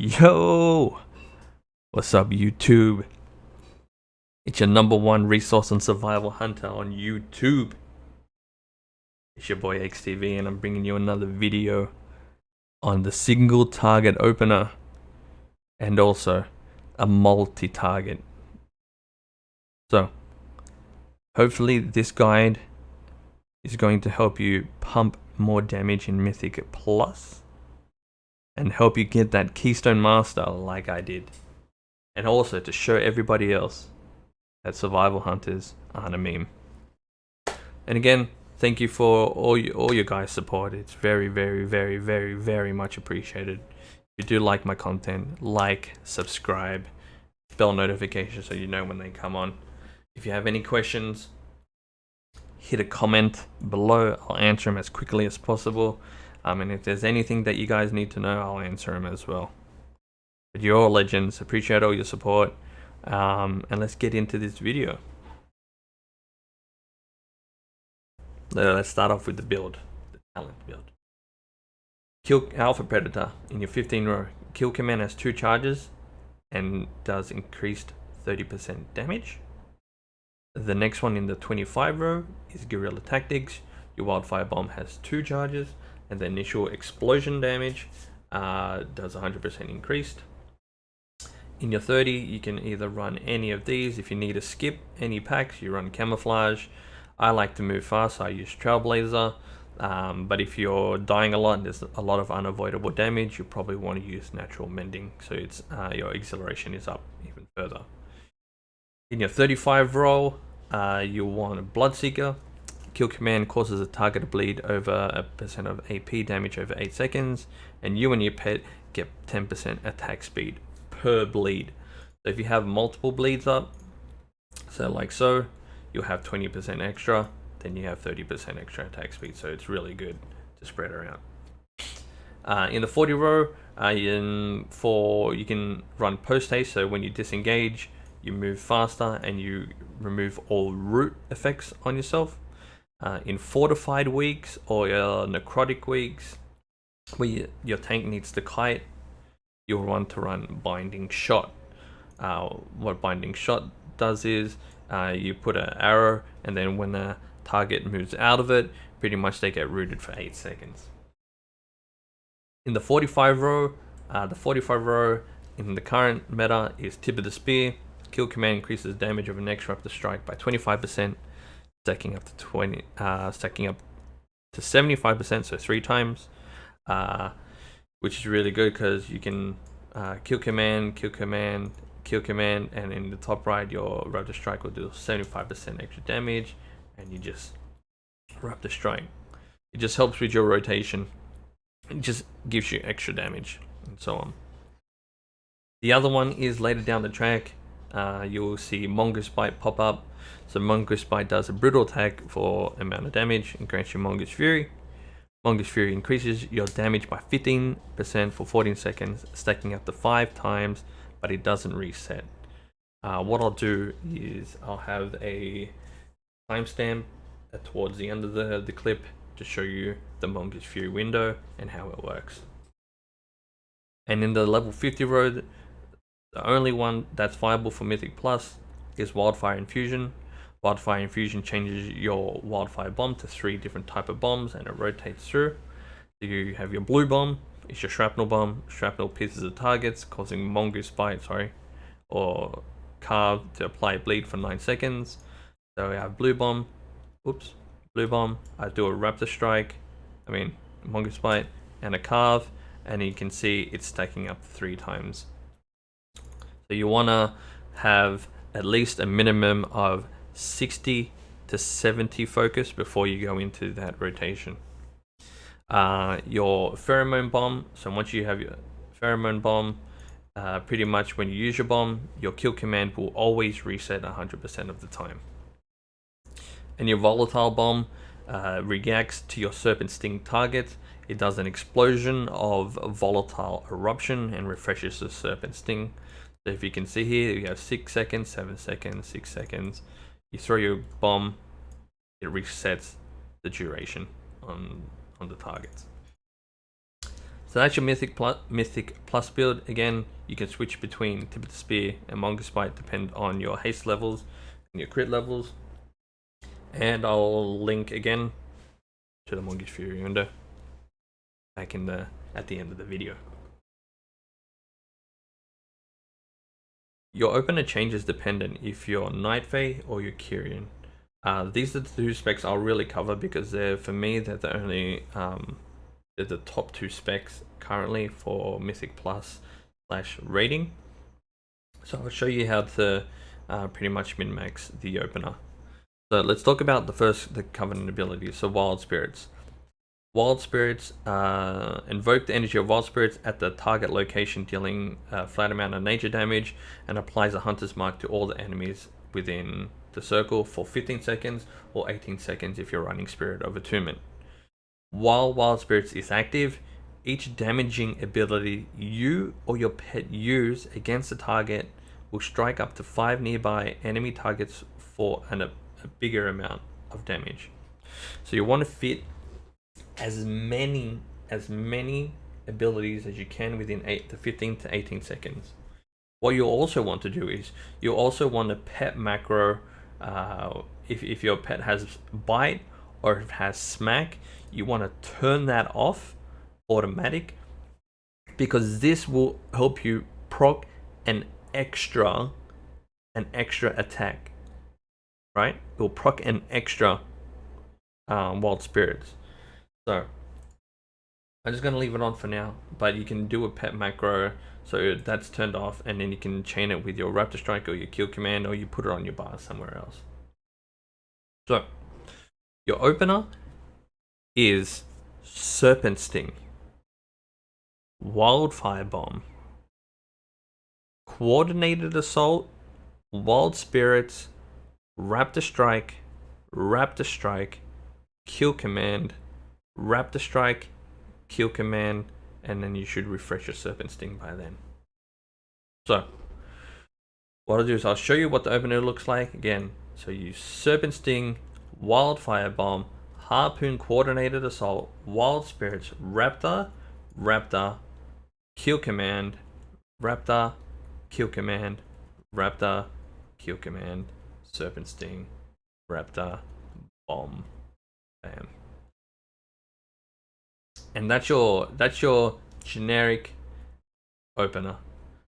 Yo, what's up YouTube? It's your #1 resource on survival hunter on YouTube. It's your boy AyksTV and I'm bringing you another video on the single target opener and also a multi-target. So hopefully this guide is going to help you pump more damage in Mythic Plus and help you get that Keystone Master like I did. And also to show everybody else that survival hunters aren't a meme. And again, thank you for all your guys' support. It's very much appreciated. If you do like my content, like, subscribe, bell notification so you know when they come on. If you have any questions, hit a comment below. I'll answer them as quickly as possible. And if there's anything that you guys need to know, I'll answer them as well. But you're all legends. Appreciate all your support. And let's get into this video. Let's start off with the build, the talent build. Kill Alpha Predator in your 15 row. Kill command has 2 charges and does increased 30% damage. The next one in the 25 row is Guerrilla Tactics. Your Wildfire Bomb has 2 charges and the initial explosion damage does 100% increased. In your 30, you can either run any of these. If you need to skip any packs, you run Camouflage. I like to move fast, so I use Trailblazer. But if you're dying a lot and there's a lot of unavoidable damage, you probably want to use Natural Mending, so it's your acceleration is up even further. In your 35 roll, you'll want a Bloodseeker. Kill command causes a target to bleed over a % of AP damage over 8 seconds, and you and your pet get 10% attack speed per bleed. So if you have multiple bleeds up, so like so, you'll have 20% extra, then you have 30% extra attack speed, so it's really good to spread around. In the 40 row, you can run post haste, so when you disengage, you move faster and you remove all root effects on yourself. In fortified weeks or necrotic weeks, where your tank needs to kite, you'll want to run Binding Shot. What Binding Shot does is you put an arrow, and then when the target moves out of it, pretty much they get rooted for 8 seconds. In the 45 row, in the current meta is Tip of the Spear. Kill command increases damage of an extra up the strike by 25%, stacking up to 75%, so 3 times, which is really good because you can kill command, and in the top right, your Raptor Strike will do 75% extra damage, and you just Raptor Strike. It just helps with your rotation. It just gives you extra damage and so on. The other one is later down the track. You'll see Mongoose Bite pop up. So Mongoose Bite does a brutal attack for amount of damage and grants you Mongoose Fury. Mongoose Fury increases your damage by 15% for 14 seconds, stacking up to 5 times, but it doesn't reset. What I'll do is I'll have a timestamp towards the end of the clip to show you the Mongoose Fury window and how it works. And in the level 50 row, the only one that's viable for Mythic Plus is Wildfire Infusion. Wildfire Infusion changes your Wildfire Bomb to 3 different type of bombs and it rotates through. So you have your blue bomb, it's your Shrapnel Bomb. Shrapnel pierces the targets, causing Mongoose Bite, or Carve to apply bleed for 9 seconds. So we have blue bomb, I do a Raptor Strike, Mongoose Bite, and a Carve, and you can see it's stacking up 3 times. So you want to have at least a minimum of 60 to 70 focus before you go into that rotation. Your Pheromone Bomb, so once you have your Pheromone Bomb, pretty much when you use your bomb, your kill command will always reset 100% of the time. And your Volatile Bomb reacts to your Serpent Sting target. It does an explosion of volatile eruption and refreshes the Serpent Sting. So if you can see here, you have 6 seconds, 7 seconds, 6 seconds. You throw your bomb, it resets the duration on the targets. So that's your mythic plus build. Again, you can switch between Tip of the Spear and Mongoose Bite depend on your haste levels and your crit levels. And I'll link again to the Mongoose Fury window back in at the end of the video. Your opener changes dependent if you're Night Fae or you're Kyrian. These are the two specs I'll really cover because for me they're the only they're the top two specs currently for Mythic Plus / rating. So I'll show you how to pretty much min-max the opener. So let's talk about the Covenant abilities. So Wild Spirits. Wild Spirits invoke the energy of Wild Spirits at the target location, dealing a flat amount of nature damage, and applies a Hunter's Mark to all the enemies within the circle for 15 seconds or 18 seconds if you're running Spirit of Attunement. While Wild Spirits is active, each damaging ability you or your pet use against the target will strike up to 5 nearby enemy targets for a bigger amount of damage. So you want to fit as many abilities as you can within 15 to 18 seconds. What you also want to do is you also want to pet macro. If your pet has bite or if it has smack, you want to turn that off automatic, because this will help you proc an extra attack, right? It will proc an extra Wild Spirits. So I'm just going to leave it on for now, but you can do a pet macro, so that's turned off, and then you can chain it with your Raptor Strike or your Kill Command, or you put it on your bar somewhere else. So your opener is Serpent Sting, Wildfire Bomb, Coordinated Assault, Wild Spirits, Raptor Strike, Kill Command, Raptor Strike, Kill Command, and then you should refresh your Serpent Sting by then. So what I'll do is I'll show you what the opener looks like again. So you Serpent Sting, Wildfire Bomb, Harpoon, Coordinated Assault, Wild Spirits, Raptor, Kill Command, Raptor, Kill Command, Raptor, Kill Command, Serpent Sting, Raptor, Bomb, bam. And that's your generic opener.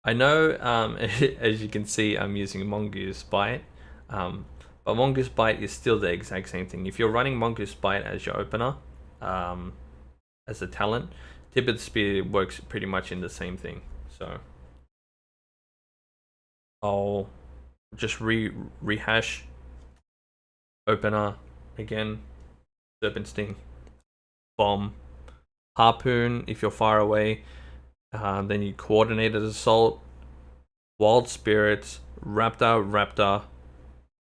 I know, as you can see, I'm using Mongoose Bite, but Mongoose Bite is still the exact same thing. If you're running Mongoose Bite as your opener, as a talent, Tip of the Spear works pretty much in the same thing. So I'll just rehash opener again. Serpent Sting, Bomb, Harpoon if you're far away, then you Coordinated Assault, Wild Spirits, Raptor,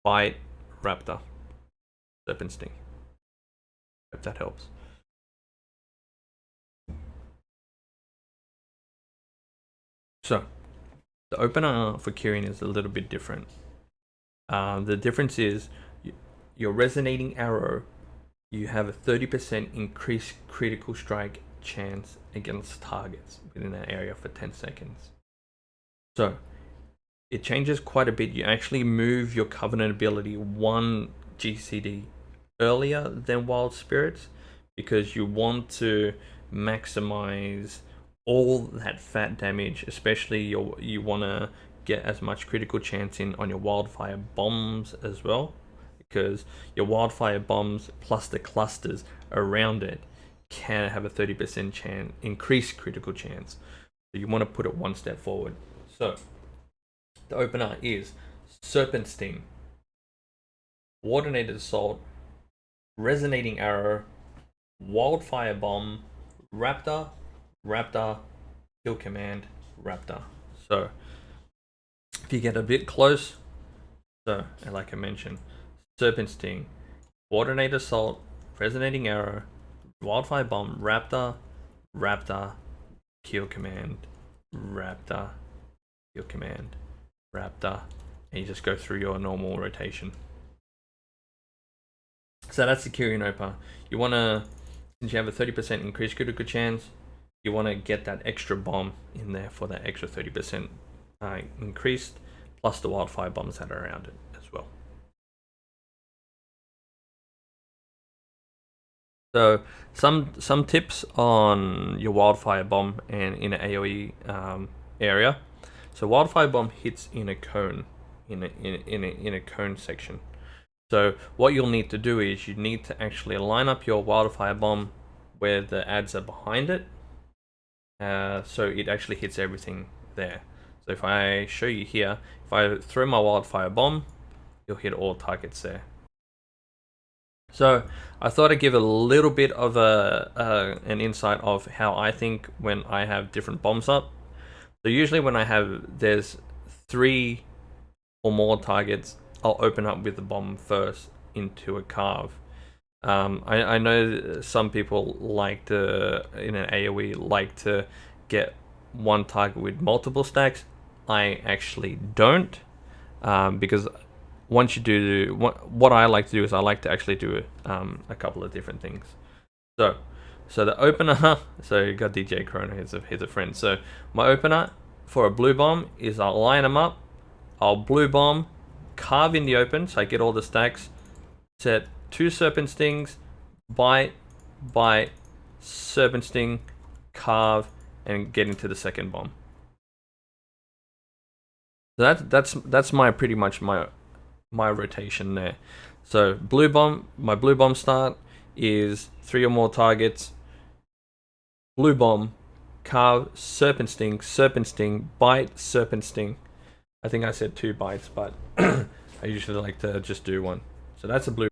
Bite, Raptor, Serpent Sting. Hope that helps. So the opener for Kyrian is a little bit different. The difference is your Resonating Arrow, you have a 30% increased critical strike chance against targets within that area for 10 seconds. So it changes quite a bit. You actually move your Covenant ability 1 GCD earlier than Wild Spirits because you want to maximize all that fat damage, especially you want to get as much critical chance in on your Wildfire Bombs as well, because your Wildfire Bombs plus the clusters around it can have a 30% chance, increased critical chance. So you want to put it one step forward. So the opener is Serpent Sting, Coordinated Assault, Resonating Arrow, Wildfire Bomb, Raptor, Kill Command, Raptor. So if you get a bit close, so like I mentioned, Serpent Sting, Coordinated Assault, Resonating Arrow, Wildfire Bomb, Raptor, Kill Command, Raptor, Kill Command, Raptor, and you just go through your normal rotation. So that's the Kyrian opener. You want to, since you have a 30% increased critical chance, you want to get that extra bomb in there for that extra 30% increased, plus the wildfire bombs that are around it as well. So some tips on your wildfire bomb and in an AoE area. So wildfire bomb hits in a cone, in a cone section. So what you'll need to do is you need to actually line up your wildfire bomb where the ads are behind it, so it actually hits everything there. So if I show you here, if I throw my wildfire bomb, you'll hit all targets there. So I thought I'd give a little bit of an insight of how I think when I have different bombs up. So usually when there's 3 or more targets, I'll open up with the bomb first into a carve. I know some people like to, in an AoE, like to get one target with multiple stacks. I actually don't, because once you do, what I like to do is I like to actually do a couple of different things. So the opener, so you got DJ Chrono, here's a friend. So my opener for a blue bomb is I'll line them up, I'll blue bomb, carve in the open, so I get all the stacks, set 2 serpent stings, bite, serpent sting, carve, and get into the second bomb. So that's my pretty much my rotation there. So blue bomb, my blue bomb start is 3 or more targets, blue bomb, carve, serpent sting, bite, serpent sting. I think I said 2 bites, but I usually like to just do 1. So that's a blue.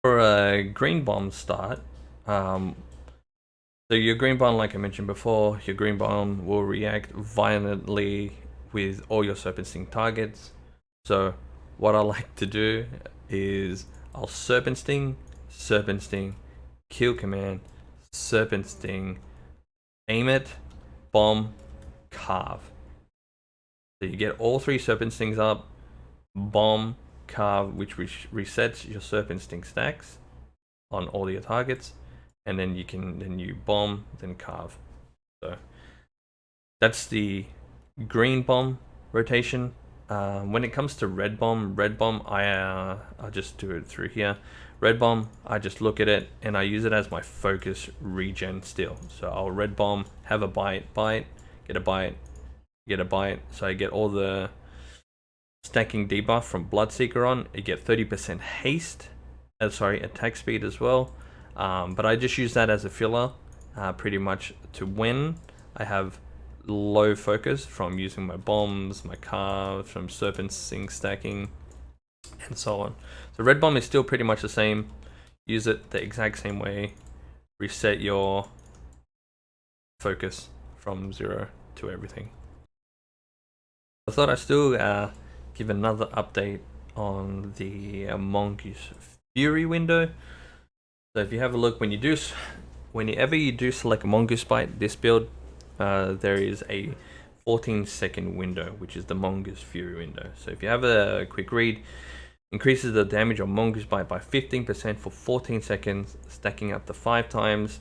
For a green bomb start, so your green bomb, like I mentioned before, your green bomb will react violently with all your serpent sting targets. So what I like to do is I'll serpent sting, kill command, serpent sting, aim it, bomb, carve. So you get all 3 serpent stings up, bomb, carve, which resets your serpent sting stacks on all your targets, and then you bomb, then carve. So that's the green bomb rotation. When it comes to red bomb, I'll just do it through here. Red bomb, I just look at it and I use it as my focus regen still. So I'll red bomb, have a bite, get a bite, so I get all the stacking debuff from Bloodseeker on. You get 30% haste, attack speed as well. But I just use that as a filler, pretty much to when I have low focus from using my bombs, my carves, from serpent sting stacking, and so on. So red bomb is still pretty much the same. Use it the exact same way. Reset your focus from 0 to everything. I thought I'd still give another update on the Mongoose Fury window. So if you have a look, whenever you do select Mongoose Bite, this build, there is a 14-second window, which is the Mongoose Fury window. So if you have a quick read, increases the damage on Mongoose Bite by 15% for 14 seconds, stacking up to 5 times.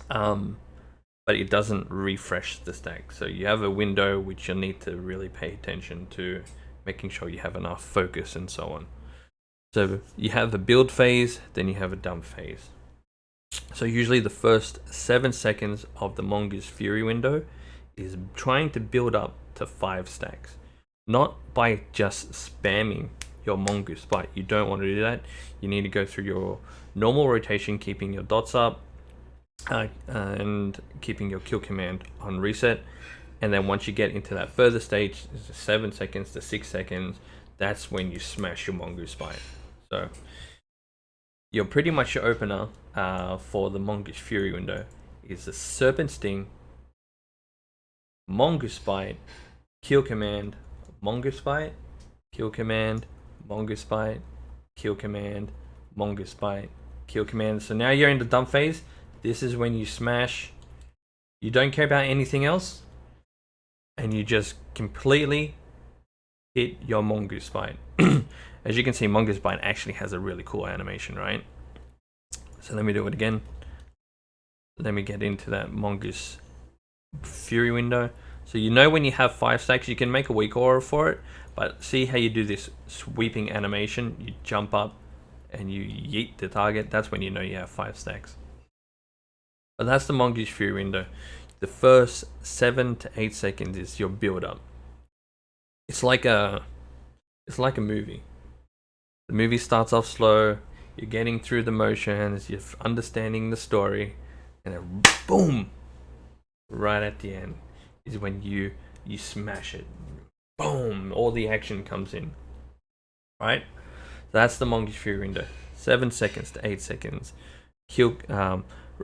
But it doesn't refresh the stack. So you have a window which you'll need to really pay attention to, making sure you have enough focus and so on. So you have a build phase, then you have a dump phase. So usually the first 7 seconds of the Mongoose Fury window is trying to build up to 5 stacks. Not by just spamming your Mongoose Bite. You don't want to do that. You need to go through your normal rotation, keeping your dots up, and keeping your kill command on reset. And then once you get into that further stage, 7 seconds to 6 seconds, that's when you smash your Mongoose Bite. So you're pretty much your opener for the Mongoose Fury window is the Serpent Sting, Mongoose Bite, kill command, Mongoose Bite, kill command, Mongoose Bite, kill command, Mongoose Bite, kill command. So now you're in the dump phase. This is when you smash. You don't care about anything else, and you just completely hit your Mongoose Bite. As you can see, Mongoose Bite actually has a really cool animation, right? So let me do it again. let me get into that Mongoose Fury window. So you know when you have 5 stacks, you can make a weak aura for it, but see how you do this sweeping animation? You jump up and you yeet the target. That's when you know you have 5 stacks. But that's the Mongoose Fury window. The first 7 to 8 seconds is your build up. It's like a movie. The movie starts off slow, you're getting through the motions, you're understanding the story, and then boom, right at the end is when you smash it. Boom, all the action comes in. Right? That's the Mongoose Fury window. 7 seconds to 8 seconds. Kill,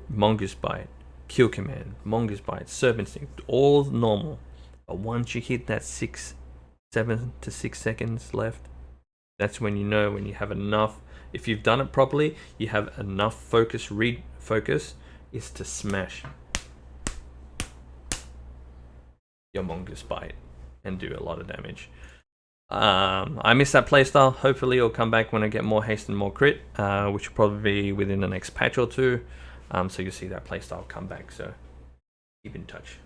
Mongoose Bite, Kill Command, Mongoose Bite, Serpent Sting, all normal. But once you hit that 7 to 6 seconds left, that's when you know when you have enough. If you've done it properly, you have enough focus. Read focus is to smash your Mongoose Bite and do a lot of damage. I missed that playstyle. Hopefully it'll come back when I get more haste and more crit, which will probably be within the next patch or two. So you'll see that playstyle come back. So keep in touch.